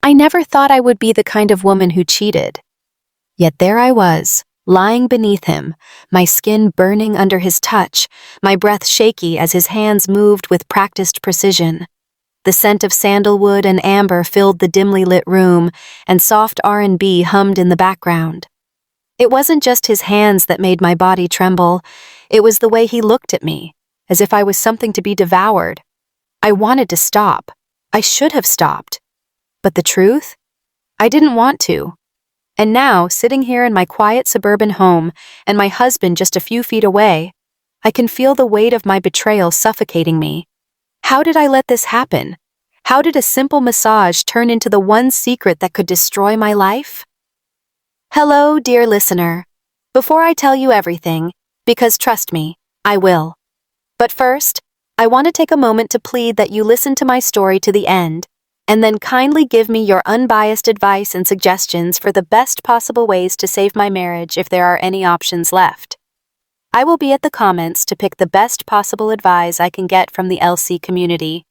I never thought I would be the kind of woman who cheated. Yet there I was, lying beneath him, my skin burning under his touch, my breath shaky as his hands moved with practiced precision. The scent of sandalwood and amber filled the dimly lit room, and soft R&B hummed in the background. It wasn't just his hands that made my body tremble, it was the way he looked at me, as if I was something to be devoured. I wanted to stop. I should have stopped. But the truth? I didn't want to. And now, sitting here in my quiet suburban home, and my husband just a few feet away, I can feel the weight of my betrayal suffocating me. How did I let this happen? How did a simple massage turn into the one secret that could destroy my life? Hello, dear listener. Before I tell you everything, because trust me, I will. But first, I want to take a moment to plead that you listen to my story to the end, and then kindly give me your unbiased advice and suggestions for the best possible ways to save my marriage if there are any options left. I will be at the comments to pick the best possible advice I can get from the LC community.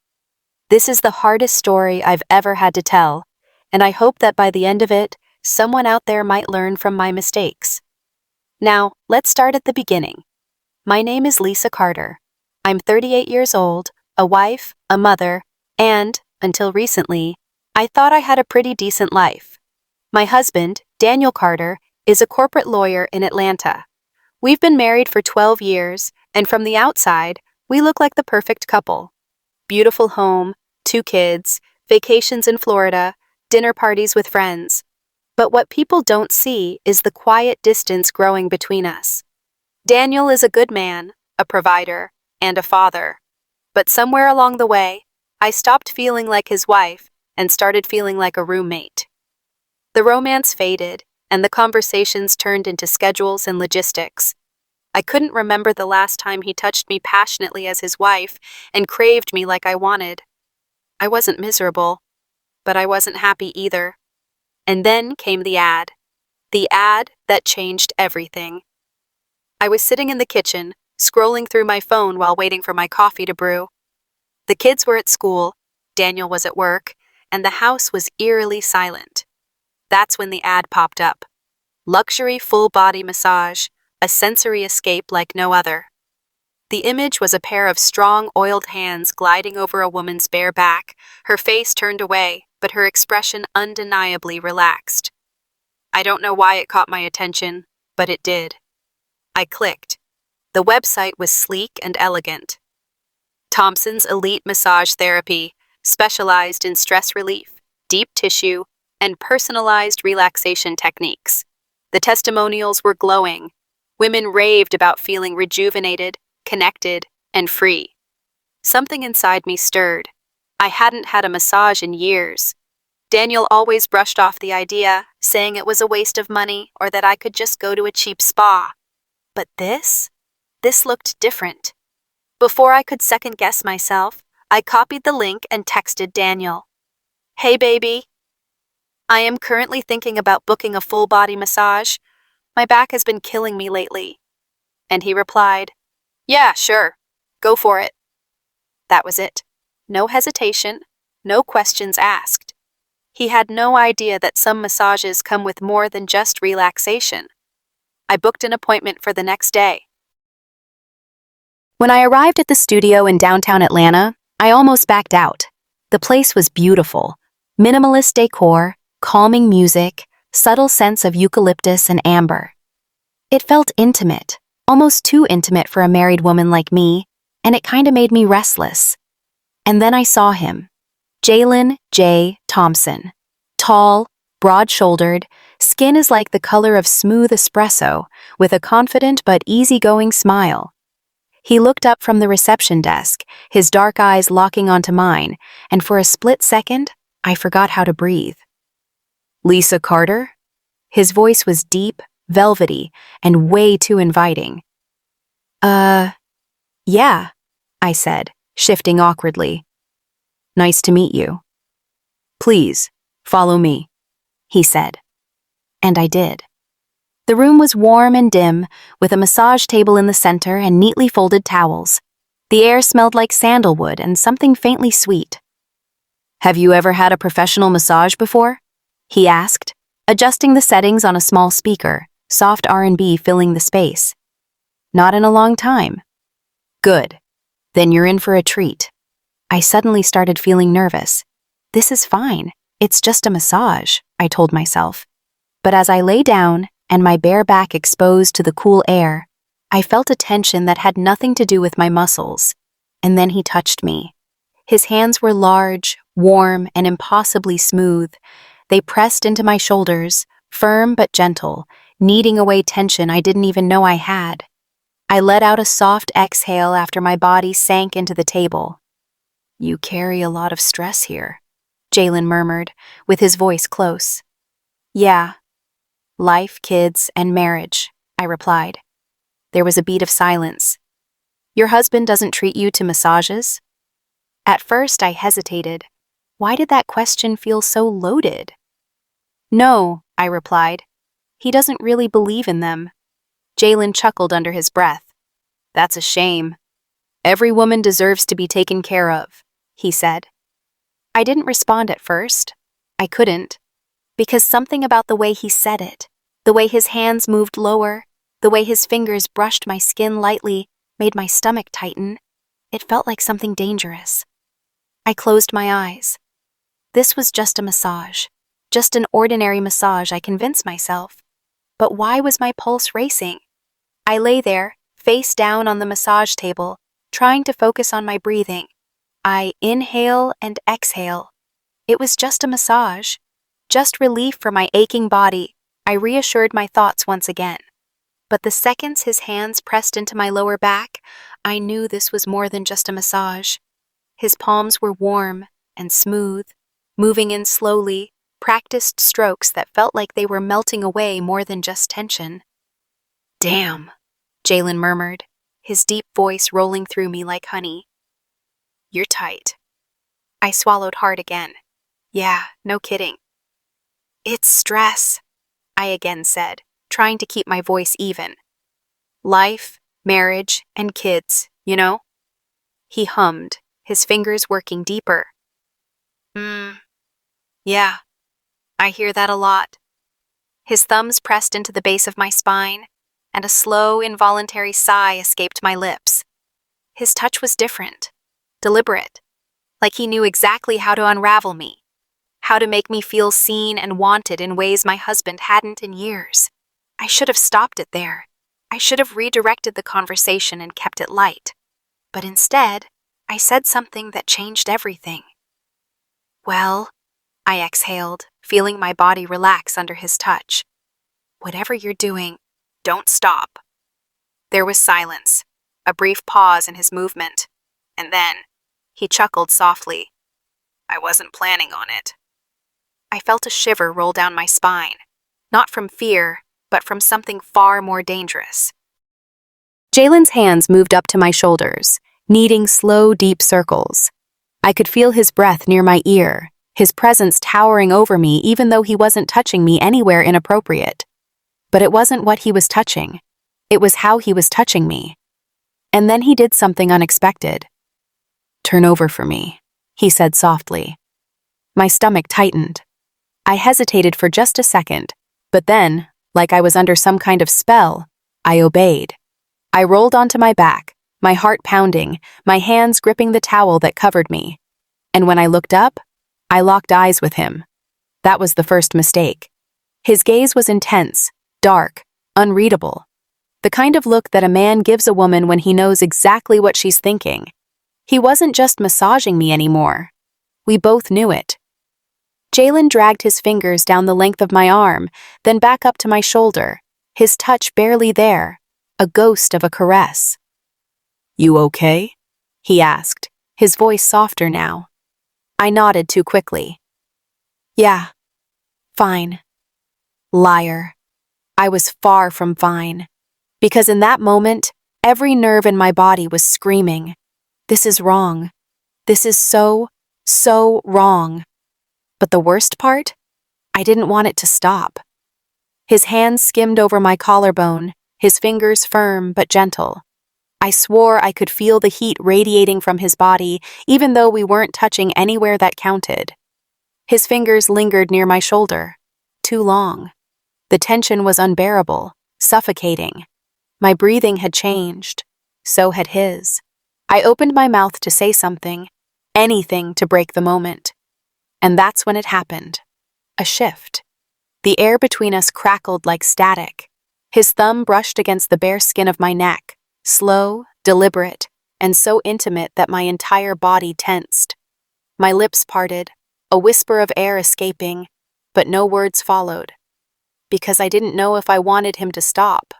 This is the hardest story I've ever had to tell, and I hope that by the end of it, someone out there might learn from my mistakes. Now, let's start at the beginning. My name is Lisa Carter. I'm 38 years old, a wife, a mother, and, until recently, I thought I had a pretty decent life. My husband, Daniel Carter, is a corporate lawyer in Atlanta. We've been married for 12 years, and from the outside, we look like the perfect couple. Beautiful home, 2 kids, vacations in Florida, dinner parties with friends. But what people don't see is the quiet distance growing between us. Daniel is a good man, a provider, and a father. But somewhere along the way, I stopped feeling like his wife and started feeling like a roommate. The romance faded, and the conversations turned into schedules and logistics. I couldn't remember the last time he touched me passionately as his wife and craved me like I wanted. I wasn't miserable, but I wasn't happy either. And then came the ad that changed everything. I was sitting in the kitchen, scrolling through my phone while waiting for my coffee to brew. The kids were at school, Daniel was at work, and the house was eerily silent. That's when the ad popped up. Luxury full-body massage, a sensory escape like no other. The image was a pair of strong, oiled hands gliding over a woman's bare back, her face turned away, but her expression undeniably relaxed. I don't know why it caught my attention, but it did. I clicked. The website was sleek and elegant. Thompson's Elite Massage Therapy, specialized in stress relief, deep tissue, and personalized relaxation techniques. The testimonials were glowing. Women raved about feeling rejuvenated, connected, and free. Something inside me stirred. I hadn't had a massage in years. Daniel always brushed off the idea, saying it was a waste of money or that I could just go to a cheap spa. But this looked different. Before I could second-guess myself, I copied the link and texted Daniel. Hey, baby. I am currently thinking about booking a full-body massage. My back has been killing me lately. And he replied, Yeah, sure. Go for it. That was it. No hesitation, no questions asked. He had no idea that some massages come with more than just relaxation. I booked an appointment for the next day. When I arrived at the studio in downtown Atlanta, I almost backed out. The place was beautiful. Minimalist decor, calming music, subtle scents of eucalyptus and amber. It felt intimate, almost too intimate for a married woman like me, and it kinda made me restless. And then I saw him. Jalen J. Thompson. Tall, broad-shouldered, skin is like the color of smooth espresso, with a confident but easygoing smile. He looked up from the reception desk, his dark eyes locking onto mine, and for a split second, I forgot how to breathe. Lisa Carter? His voice was deep, velvety, and way too inviting. Yeah, I said, shifting awkwardly. Nice to meet you. Please, follow me, he said. And I did. The room was warm and dim, with a massage table in the center and neatly folded towels. The air smelled like sandalwood and something faintly sweet. Have you ever had a professional massage before? He asked, adjusting the settings on a small speaker, soft R&B filling the space. Not in a long time. Good. Then you're in for a treat. I suddenly started feeling nervous. This is fine. It's just a massage, I told myself. But as I lay down and my bare back exposed to the cool air, I felt a tension that had nothing to do with my muscles. And then he touched me. His hands were large, warm, and impossibly smooth. They pressed into my shoulders, firm but gentle, kneading away tension I didn't even know I had. I let out a soft exhale after my body sank into the table. You carry a lot of stress here, Jalen murmured, with his voice close. Yeah. Life, kids, and marriage, I replied. There was a beat of silence. Your husband doesn't treat you to massages? At first I hesitated. Why did that question feel so loaded? No, I replied. He doesn't really believe in them. Jalen chuckled under his breath. That's a shame. Every woman deserves to be taken care of, he said. I didn't respond at first. I couldn't. Because something about the way he said it, the way his hands moved lower, the way his fingers brushed my skin lightly, made my stomach tighten. It felt like something dangerous. I closed my eyes. This was just a massage. Just an ordinary massage, I convinced myself. But why was my pulse racing? I lay there, face down on the massage table, trying to focus on my breathing. I inhale and exhale. It was just a massage. Just relief for my aching body. I reassured my thoughts once again. But the seconds his hands pressed into my lower back, I knew this was more than just a massage. His palms were warm and smooth, moving in slowly, practiced strokes that felt like they were melting away more than just tension. Damn, Jalen murmured, his deep voice rolling through me like honey. You're tight. I swallowed hard again. Yeah, no kidding. It's stress, I again said, trying to keep my voice even. Life, marriage, and kids, you know? He hummed, his fingers working deeper. Yeah, I hear that a lot. His thumbs pressed into the base of my spine, and a slow, involuntary sigh escaped my lips. His touch was different, deliberate, like he knew exactly how to unravel me, how to make me feel seen and wanted in ways my husband hadn't in years. I should have stopped it there. I should have redirected the conversation and kept it light. But instead, I said something that changed everything. Well, I exhaled, feeling my body relax under his touch. Whatever you're doing, don't stop. There was silence, a brief pause in his movement, and then he chuckled softly. I wasn't planning on it. I felt a shiver roll down my spine, not from fear, but from something far more dangerous. Jalen's hands moved up to my shoulders, kneading slow, deep circles. I could feel his breath near my ear, his presence towering over me even though he wasn't touching me anywhere inappropriate. But it wasn't what he was touching. It was how he was touching me. And then he did something unexpected. Turn over for me, he said softly. My stomach tightened. I hesitated for just a second, but then, like I was under some kind of spell, I obeyed. I rolled onto my back, my heart pounding, my hands gripping the towel that covered me. And when I looked up, I locked eyes with him. That was the first mistake. His gaze was intense, dark, unreadable. The kind of look that a man gives a woman when he knows exactly what she's thinking. He wasn't just massaging me anymore. We both knew it. Jalen dragged his fingers down the length of my arm, then back up to my shoulder, his touch barely there, a ghost of a caress. You okay? He asked, his voice softer now. I nodded too quickly. Yeah. Fine. Liar. I was far from fine. Because in that moment, every nerve in my body was screaming, this is wrong. This is so wrong. But the worst part? I didn't want it to stop. His hands skimmed over my collarbone, his fingers firm but gentle. I swore I could feel the heat radiating from his body, even though we weren't touching anywhere that counted. His fingers lingered near my shoulder. Too long. The tension was unbearable, suffocating. My breathing had changed. So had his. I opened my mouth to say something, anything to break the moment. And that's when it happened. A shift. The air between us crackled like static. His thumb brushed against the bare skin of my neck, slow, deliberate, and so intimate that my entire body tensed. My lips parted, a whisper of air escaping, but no words followed. Because I didn't know if I wanted him to stop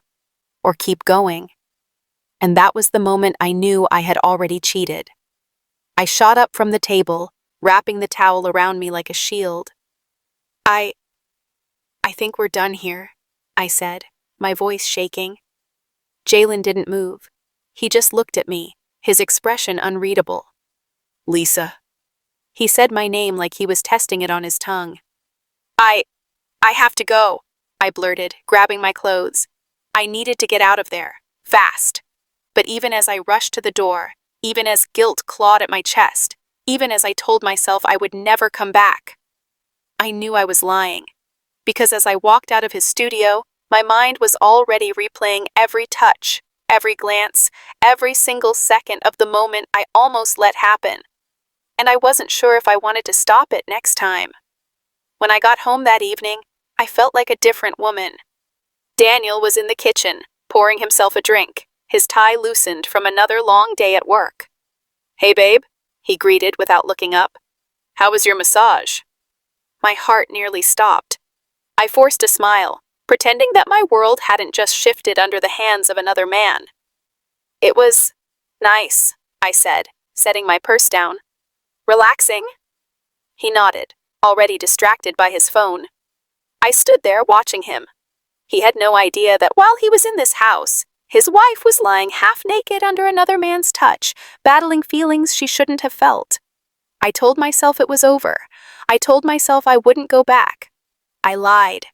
or keep going. And that was the moment I knew I had already cheated. I shot up from the table, wrapping the towel around me like a shield. I think we're done here, I said, my voice shaking. Jalen didn't move. He just looked at me, his expression unreadable. Lisa. He said my name like he was testing it on his tongue. I have to go, I blurted, grabbing my clothes. I needed to get out of there, fast. But even as I rushed to the door, even as guilt clawed at my chest, even as I told myself I would never come back, I knew I was lying. Because as I walked out of his studio, my mind was already replaying every touch, every glance, every single second of the moment I almost let happen. And I wasn't sure if I wanted to stop it next time. When I got home that evening, I felt like a different woman. Daniel was in the kitchen, pouring himself a drink, his tie loosened from another long day at work. Hey babe, he greeted without looking up. How was your massage? My heart nearly stopped. I forced a smile, pretending that my world hadn't just shifted under the hands of another man. It was nice, I said, setting my purse down. Relaxing? He nodded, already distracted by his phone. I stood there watching him. He had no idea that while he was in this house, his wife was lying half naked under another man's touch, battling feelings she shouldn't have felt. I told myself it was over. I told myself I wouldn't go back. I lied.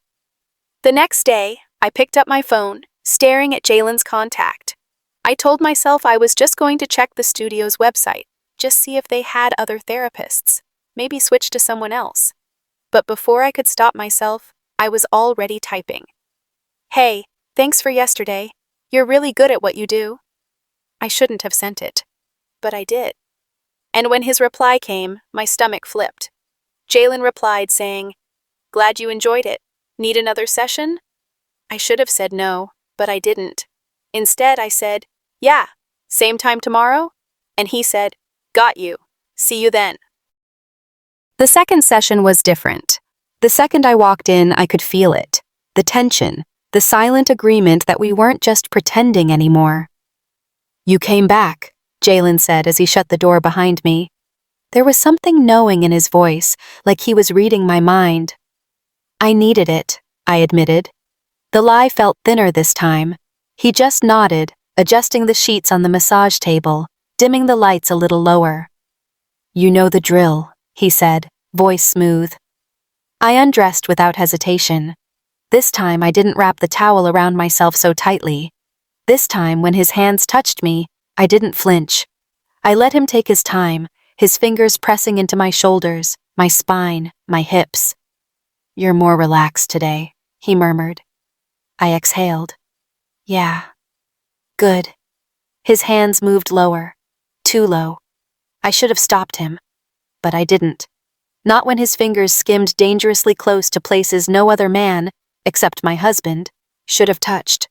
The next day, I picked up my phone, staring at Jalen's contact. I told myself I was just going to check the studio's website, just see if they had other therapists, maybe switch to someone else. But before I could stop myself, I was already typing. Hey, thanks for yesterday. You're really good at what you do. I shouldn't have sent it, but I did. And when his reply came, my stomach flipped. Jalen replied saying, Glad you enjoyed it. Need another session? I should have said no, but I didn't. Instead, I said, Yeah, same time tomorrow? And he said, Got you. See you then. The second session was different. The second I walked in, I could feel it. The tension, the silent agreement that we weren't just pretending anymore. You came back, Jalen said as he shut the door behind me. There was something knowing in his voice, like he was reading my mind. I needed it, I admitted. The lie felt thinner this time. He just nodded, adjusting the sheets on the massage table, dimming the lights a little lower. You know the drill, he said, voice smooth. I undressed without hesitation. This time I didn't wrap the towel around myself so tightly. This time, when his hands touched me, I didn't flinch. I let him take his time, his fingers pressing into my shoulders, my spine, my hips. You're more relaxed today, he murmured. I exhaled. Yeah. Good. His hands moved lower. Too low. I should have stopped him. But I didn't. Not when his fingers skimmed dangerously close to places no other man, except my husband, should have touched.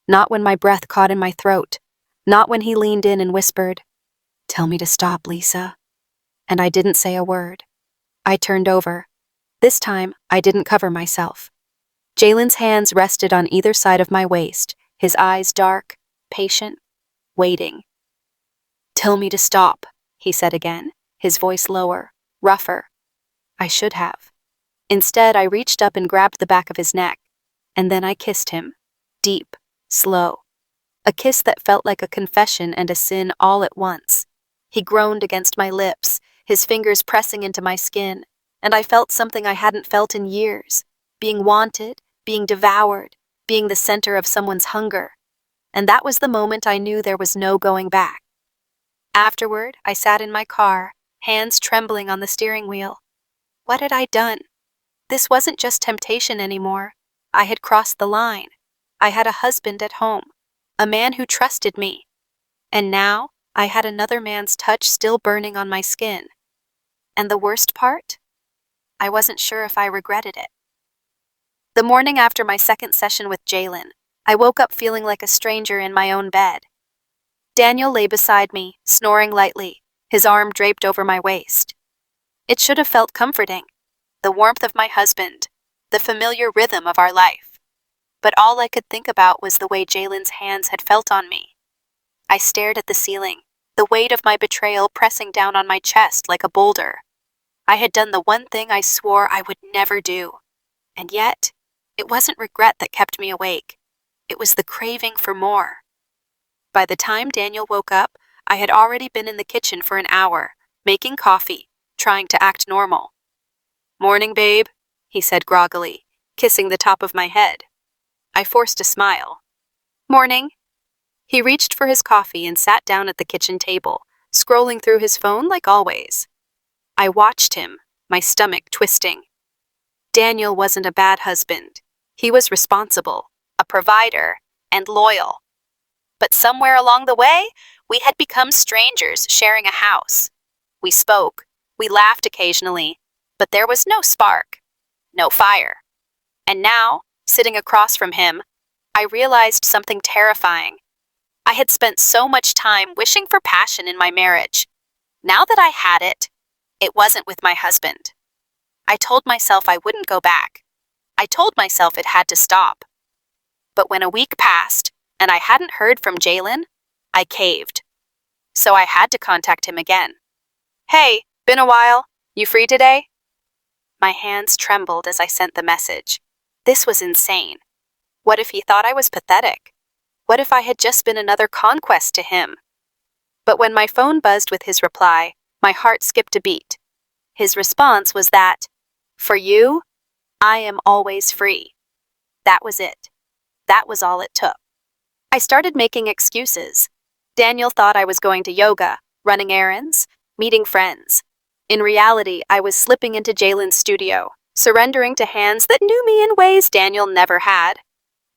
Not when my breath caught in my throat. Not when he leaned in and whispered, Tell me to stop, Lisa. And I didn't say a word. I turned over. This time, I didn't cover myself. Jalen's hands rested on either side of my waist, his eyes dark, patient, waiting. Tell me to stop, he said again, his voice lower, rougher. I should have. Instead, I reached up and grabbed the back of his neck, and then I kissed him, deep, slow. A kiss that felt like a confession and a sin all at once. He groaned against my lips, his fingers pressing into my skin, and I felt something I hadn't felt in years, being wanted, being devoured, being the center of someone's hunger. and that was the moment I knew there was no going back. Afterward, I sat in my car, hands trembling on the steering wheel. What had I done? This wasn't just temptation anymore. I had crossed the line. I had a husband at home, a man who trusted me. And now, I had another man's touch still burning on my skin. And the worst part? I wasn't sure if I regretted it. The morning after my second session with Jalen, I woke up feeling like a stranger in my own bed. Daniel lay beside me, snoring lightly, his arm draped over my waist. It should have felt comforting, the warmth of my husband, the familiar rhythm of our life. But all I could think about was the way Jalen's hands had felt on me. I stared at the ceiling, the weight of my betrayal pressing down on my chest like a boulder. I had done the one thing I swore I would never do. And yet, it wasn't regret that kept me awake. It was the craving for more. By the time Daniel woke up, I had already been in the kitchen for an hour, making coffee, trying to act normal. "Morning, babe," he said groggily, kissing the top of my head. I forced a smile. "Morning." He reached for his coffee and sat down at the kitchen table, scrolling through his phone like always. I watched him, my stomach twisting. Daniel wasn't a bad husband. He was responsible, a provider, and loyal. But somewhere along the way, we had become strangers sharing a house. We spoke, we laughed occasionally, but there was no spark, no fire. And now, sitting across from him, I realized something terrifying. I had spent so much time wishing for passion in my marriage. Now that I had it, it wasn't with my husband. I told myself I wouldn't go back. I told myself it had to stop. But when a week passed, and I hadn't heard from Jalen, I caved. So I had to contact him again. "Hey, been a while. You free today?" My hands trembled as I sent the message. This was insane. What if he thought I was pathetic? What if I had just been another conquest to him? But when my phone buzzed with his reply, my heart skipped a beat. His response was that, "For you, I am always free." That was it. That was all it took. I started making excuses. Daniel thought I was going to yoga, running errands, meeting friends. In reality, I was slipping into Jalen's studio, surrendering to hands that knew me in ways Daniel never had.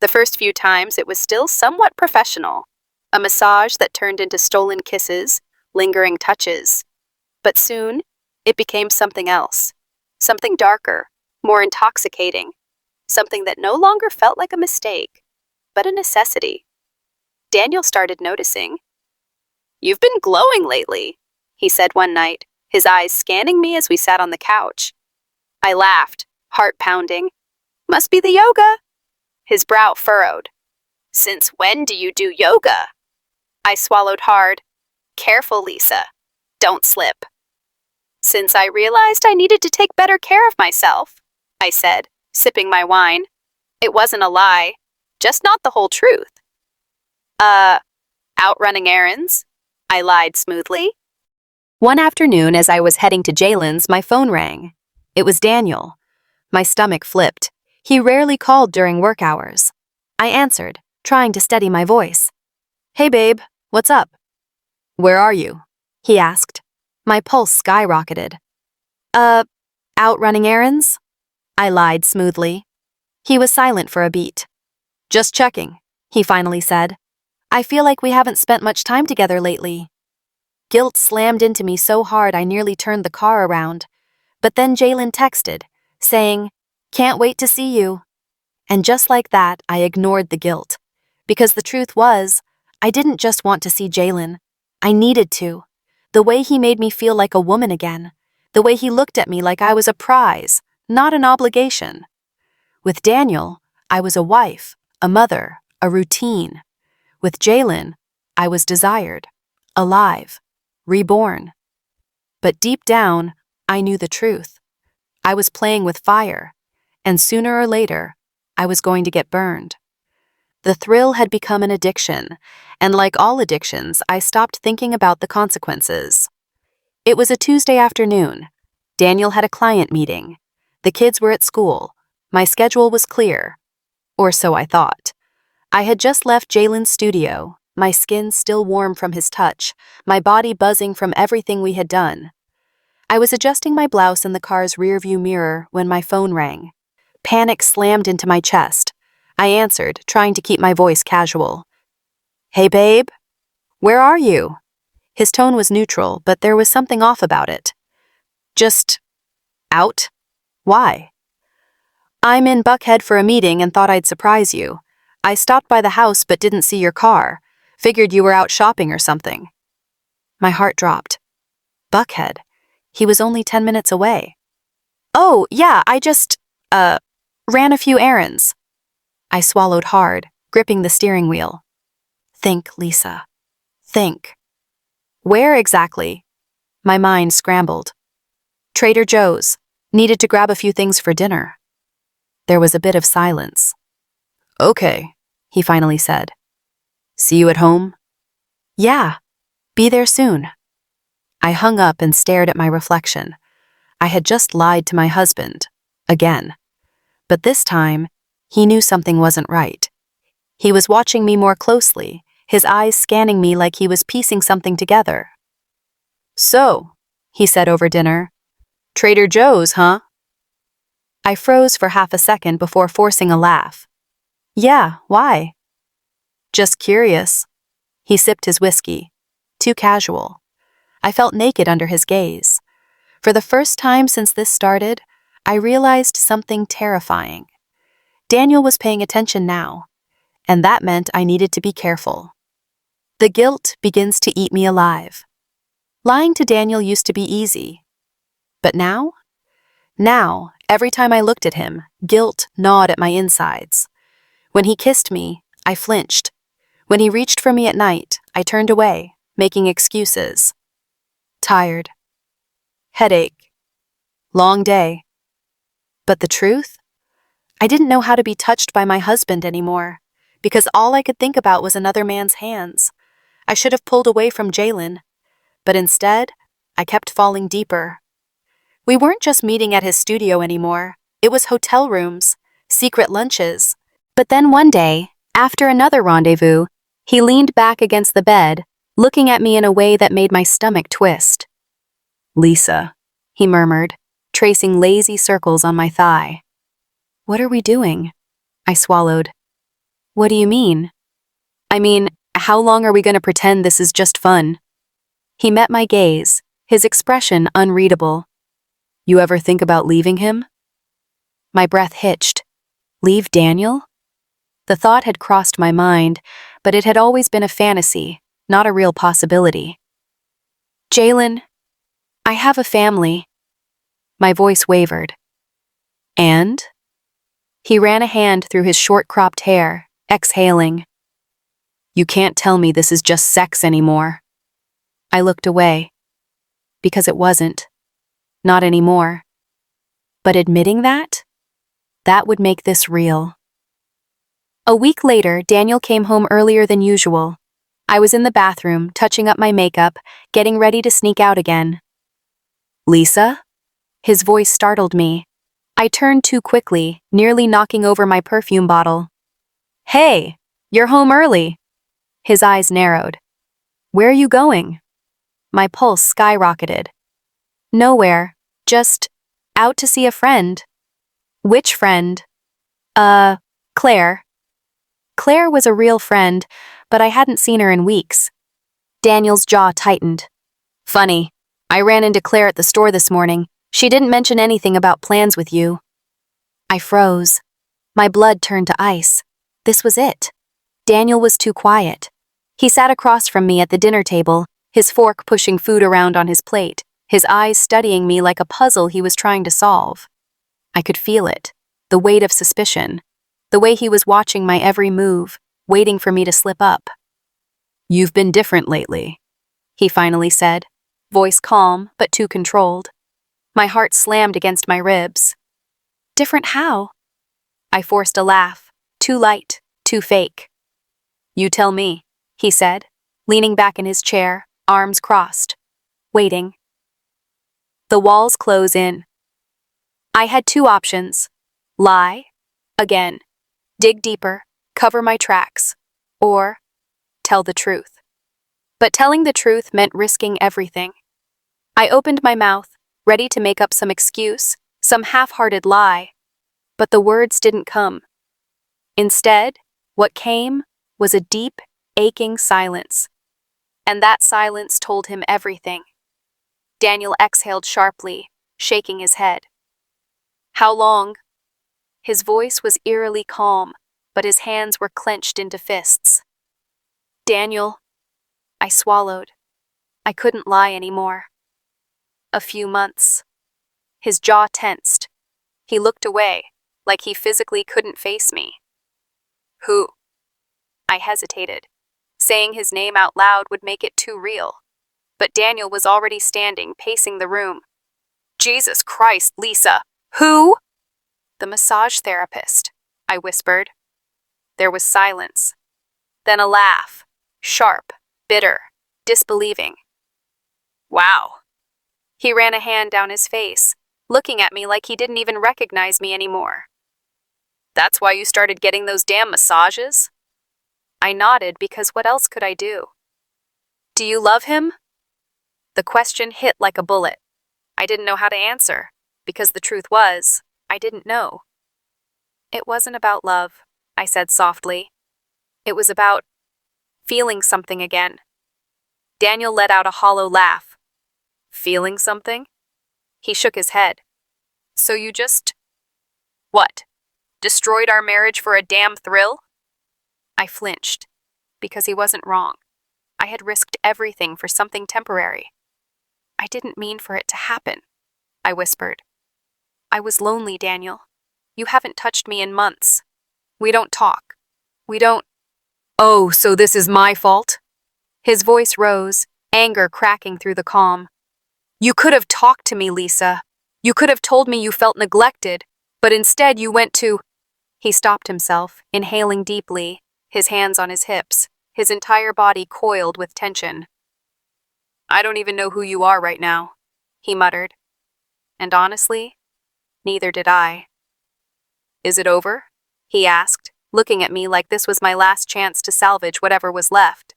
The first few times it was still somewhat professional, a massage that turned into stolen kisses, lingering touches. But soon, it became something else, something darker, more intoxicating, something that no longer felt like a mistake, but a necessity. Daniel started noticing. "You've been glowing lately," he said one night, his eyes scanning me as we sat on the couch. I laughed, heart pounding. "Must be the yoga." His brow furrowed. "Since when do you do yoga?" I swallowed hard. "Careful, Lisa. Don't slip." "Since I realized I needed to take better care of myself," I said, sipping my wine. It wasn't a lie, just not the whole truth. Out running errands?" I lied smoothly. One afternoon, as I was heading to Jalen's, my phone rang. It was Daniel. My stomach flipped. He rarely called during work hours. I answered, trying to steady my voice. "Hey, babe, what's up?" "Where are you?" he asked. My pulse skyrocketed. Out running errands?" I lied smoothly. He was silent for a beat. "Just checking," he finally said. "I feel like we haven't spent much time together lately." Guilt slammed into me so hard I nearly turned the car around. But then Jalen texted, saying, "Can't wait to see you." And just like that, I ignored the guilt. Because the truth was, I didn't just want to see Jalen. I needed to. The way he made me feel like a woman again. The way he looked at me like I was a prize, not an obligation. With Daniel, I was a wife, a mother, a routine. With Jalen, I was desired, alive, reborn. But deep down, I knew the truth. I was playing with fire, and sooner or later, I was going to get burned. The thrill had become an addiction, and like all addictions, I stopped thinking about the consequences. It was a Tuesday afternoon. Daniel had a client meeting. The kids were at school. My schedule was clear. Or so I thought. I had just left Jalen's studio, my skin still warm from his touch, my body buzzing from everything we had done. I was adjusting my blouse in the car's rearview mirror when my phone rang. Panic slammed into my chest. I answered, trying to keep my voice casual. "Hey, babe? Where are you?" His tone was neutral, but there was something off about it. "Just out? Why?" "I'm in Buckhead for a meeting and thought I'd surprise you. I stopped by the house but didn't see your car. Figured you were out shopping or something." My heart dropped. Buckhead? He was only 10 minutes away. "Oh, yeah, I just, ran a few errands." I swallowed hard, gripping the steering wheel. Think, Lisa. Think. Where exactly? My mind scrambled. Trader Joe's. Needed to grab a few things for dinner. There was a bit of silence. "Okay," he finally said. "See you at home?" "Yeah. Be there soon." I hung up and stared at my reflection. I had just lied to my husband. Again. But this time, he knew something wasn't right. He was watching me more closely, his eyes scanning me like he was piecing something together. "So," he said over dinner, "Trader Joe's, huh?" I froze for half a second before forcing a laugh. "Yeah, why?" "Just curious." He sipped his whiskey. Too casual. I felt naked under his gaze. For the first time since this started, I realized something terrifying. Daniel was paying attention now, and that meant I needed to be careful. The guilt begins to eat me alive. Lying to Daniel used to be easy. But now? Now, every time I looked at him, guilt gnawed at my insides. When he kissed me, I flinched. When he reached for me at night, I turned away, making excuses. Tired. Headache. Long day. But the truth? I didn't know how to be touched by my husband anymore, because all I could think about was another man's hands. I should have pulled away from Jalen, but instead, I kept falling deeper. We weren't just meeting at his studio anymore. It was hotel rooms, secret lunches. But then one day, after another rendezvous, he leaned back against the bed, looking at me in a way that made my stomach twist. "Lisa," he murmured, tracing lazy circles on my thigh. "What are we doing?" I swallowed. "What do you mean?" "I mean, how long are we going to pretend this is just fun?" He met my gaze, his expression unreadable. "You ever think about leaving him?" My breath hitched. Leave Daniel? The thought had crossed my mind, but it had always been a fantasy, not a real possibility. "Jalen, I have a family." My voice wavered. "And?" He ran a hand through his short-cropped hair, exhaling. "You can't tell me this is just sex anymore." I looked away. Because it wasn't. Not anymore. But admitting that? That would make this real. A week later, Daniel came home earlier than usual. I was in the bathroom, touching up my makeup, getting ready to sneak out again. "Lisa?" His voice startled me. I turned too quickly, nearly knocking over my perfume bottle. "Hey, you're home early." His eyes narrowed. "Where are you going?" My pulse skyrocketed. "Nowhere. Just out to see a friend." "Which friend?" Claire." Claire was a real friend, but I hadn't seen her in weeks. Daniel's jaw tightened. "Funny. I ran into Claire at the store this morning. She didn't mention anything about plans with you." I froze. My blood turned to ice. This was it. Daniel was too quiet. He sat across from me at the dinner table, his fork pushing food around on his plate, his eyes studying me like a puzzle he was trying to solve. I could feel it, the weight of suspicion, the way he was watching my every move, waiting for me to slip up. "You've been different lately," he finally said, voice calm but too controlled. My heart slammed against my ribs. "Different how?" I forced a laugh, too light, too fake. "You tell me," he said, leaning back in his chair, arms crossed, waiting. The walls close in. I had two options. Lie, again, dig deeper, cover my tracks, or tell the truth. But telling the truth meant risking everything. I opened my mouth, ready to make up some excuse, some half-hearted lie, but the words didn't come. Instead, what came was a deep, aching silence. And that silence told him everything. Daniel exhaled sharply, shaking his head. How long? His voice was eerily calm, but his hands were clenched into fists. Daniel, I swallowed. I couldn't lie anymore. A few months. His jaw tensed. He looked away, like he physically couldn't face me. Who? I hesitated. Saying his name out loud would make it too real. But Daniel was already standing, pacing the room. Jesus Christ, Lisa! Who? The massage therapist, I whispered. There was silence. Then a laugh, sharp, bitter, disbelieving. Wow. He ran a hand down his face, looking at me like he didn't even recognize me anymore. That's why you started getting those damn massages? I nodded because what else could I do? Do you love him? The question hit like a bullet. I didn't know how to answer, because the truth was, I didn't know. It wasn't about love, I said softly. It was about feeling something again. Daniel let out a hollow laugh. Feeling something? He shook his head. So you just... What? Destroyed our marriage for a damn thrill? I flinched, because he wasn't wrong. I had risked everything for something temporary. I didn't mean for it to happen, I whispered. I was lonely, Daniel. You haven't touched me in months. We don't talk. We don't... Oh, so this is my fault? His voice rose, anger cracking through the calm. You could have talked to me, Lisa. You could have told me you felt neglected, but instead you went to... He stopped himself, inhaling deeply, his hands on his hips, his entire body coiled with tension. I don't even know who you are right now, he muttered. And honestly, neither did I. Is it over? He asked, looking at me like this was my last chance to salvage whatever was left.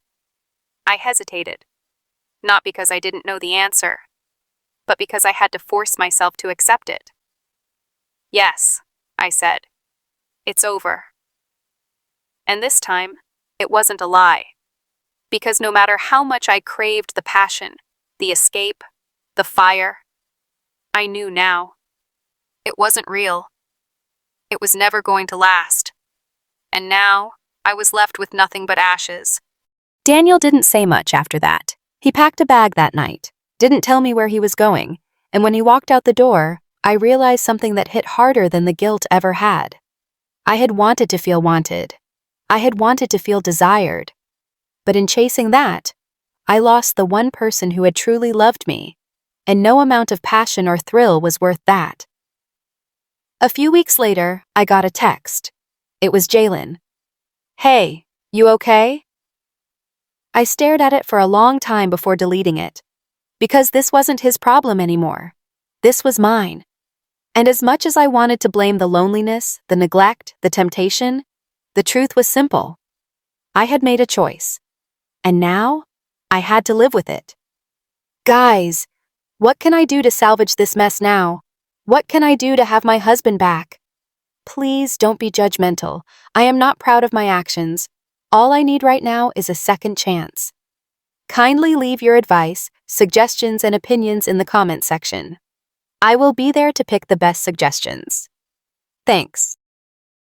I hesitated, not because I didn't know the answer, but because I had to force myself to accept it. Yes, I said. It's over. And this time, it wasn't a lie. Because no matter how much I craved the passion, the escape, the fire, I knew now. It wasn't real. It was never going to last. And now, I was left with nothing but ashes. Daniel didn't say much after that. He packed a bag that night, didn't tell me where he was going, and when he walked out the door, I realized something that hit harder than the guilt ever had. I had wanted to feel wanted. I had wanted to feel desired. But in chasing that, I lost the one person who had truly loved me, and no amount of passion or thrill was worth that. A few weeks later, I got a text. It was Jalen. Hey, you okay? I stared at it for a long time before deleting it, because this wasn't his problem anymore. This was mine. And as much as I wanted to blame the loneliness, the neglect, the temptation, the truth was simple. I had made a choice. And now, I had to live with it. Guys, what can I do to salvage this mess now? What can I do to have my husband back? Please don't be judgmental. I am not proud of my actions. All I need right now is a second chance. Kindly leave your advice, suggestions, and opinions in the comment section. I will be there to pick the best suggestions. Thanks.